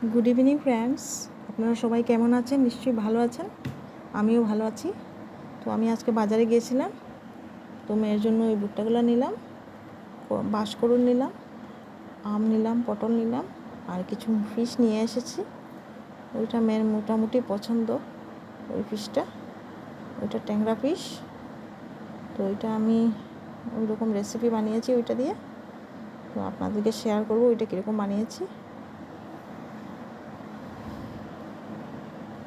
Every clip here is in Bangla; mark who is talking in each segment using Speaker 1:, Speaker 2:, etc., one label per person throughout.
Speaker 1: গুড ইভিনিং ফ্রেন্ডস, আপনারা সবাই কেমন আছেন? নিশ্চয়ই ভালো আছেন, আমিও ভালো আছি। তো আমি আজকে বাজারে গিয়েছিলাম, তো মেয়ের জন্য ওই ভুট্টাগুলো নিলাম, বাঁশকরুল নিলাম, আম নিলাম, পটল নিলাম, আর কিছু ফিশ নিয়ে এসেছি। ওইটা মেয়ের মোটামুটি পছন্দ, ওই ফিশটা, ওইটা ট্যাংরা ফিশ। তো ওইটা আমি ওই রকম রেসিপি বানিয়েছি ওইটা দিয়ে, তো আপনাদেরকে শেয়ার করবো ওইটা কীরকম বানিয়েছি।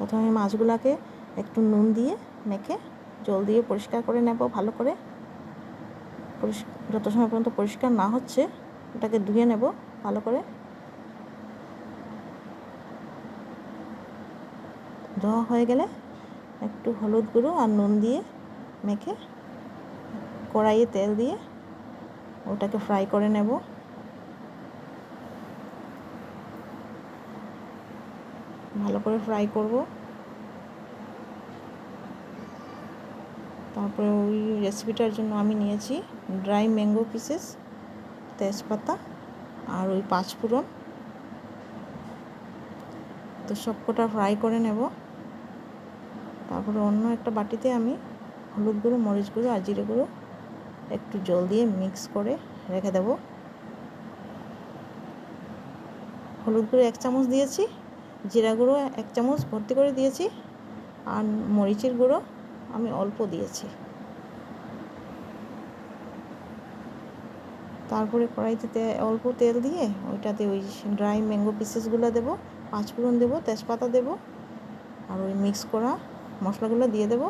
Speaker 1: প্রথমে মাছগুলোকে একটু নুন দিয়ে মেখে জল দিয়ে পরিষ্কার করে নেব ভালো করে। যত সময় পর্যন্ত পরিষ্কার না হচ্ছে ওটাকে ধুয়ে নেব ভালো করে। ধোয়া হয়ে গেলে একটু হলুদ গুঁড়ো আর নুন দিয়ে মেখে কড়াইয়ে তেল দিয়ে ওটাকে ফ্রাই করে নেব। ভালো করে ফ্রাই করব। তারপরে ওই রেসিপিটার জন্য আমি নিয়েছি ড্রাই ম্যাঙ্গো পিসেস, তেজপাতা আর ওই পাঁচফোড়ন। তো সবকটা ফ্রাই করে নেব। তারপরে অন্য একটা বাটিতে আমি হলুদ গুঁড়ো, মরিচ গুঁড়ো আর জিরে গুঁড়ো একটু জল দিয়ে মিক্স করে রেখে দেব। হলুদ গুঁড়ো 1 চামচ দিয়েছি, জিরা গুঁড়ো 1 চামচ ভর্তি করে দিয়েছি, আর মরিচের গুঁড়ো আমি অল্প দিয়েছি। তারপরে কড়াইতে অল্প তেল দিয়ে ওইটাতে ওই ড্রাই ম্যাঙ্গো পিসেসগুলো দেবো, পাঁচফোড়ন দেবো, তেজপাতা দেবো, আর ওই মিক্স করা মশলাগুলো দিয়ে দেবো।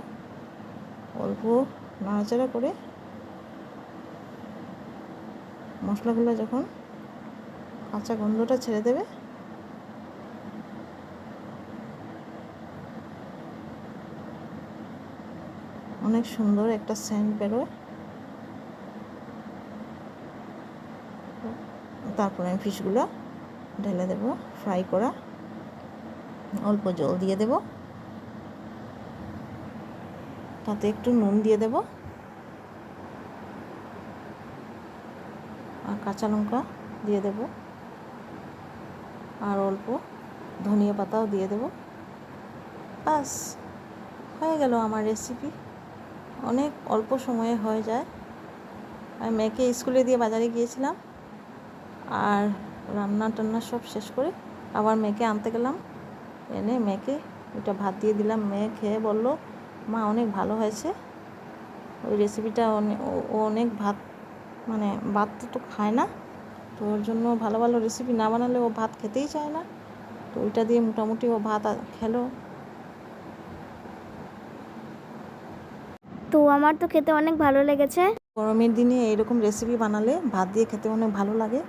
Speaker 1: অল্প নাড়াচাড়া করে মশলাগুলো যখন কাঁচা গন্ধটা ছেড়ে দেবে, অনেক সুন্দর একটা সেন্ট বেরোয়। তারপরে আমি ফিশগুলো ঢেলে দেবো ফ্রাই করা। অল্প জল দিয়ে দেব, তাতে একটু নুন দিয়ে দেব, আর কাঁচা লঙ্কা দিয়ে দেব, আর অল্প ধনিয়া পাতাও দিয়ে দেব। বাস হয়ে গেল আমার রেসিপি। অনেক অল্প সময়ে হয়ে যায়। আমি মেয়েকে স্কুলে দিয়ে বাজারে গিয়েছিলাম, আর রান্না টান্না সব শেষ করে আবার মেয়েকে আনতে গেলাম। এনে মেয়েকে ওইটা ভাত দিয়ে দিলাম। মেয়ে খেয়ে বলল, মা অনেক ভালো হয়েছে। ওই রেসিপিটা ও অনেক ভাত, মানে ভাত তো খায় না, তো ওর জন্য ভালো ভালো রেসিপি না বানালে ও ভাত খেতেই চায় না। তো ওইটা দিয়ে মোটামুটি ও ভাত খেলো।
Speaker 2: তো আমার তো খেতে অনেক ভালো লেগেছে।
Speaker 1: গরমের দিনে এরকম রেসিপি বানালে ভাত দিয়ে খেতে অনেক ভালো লাগে।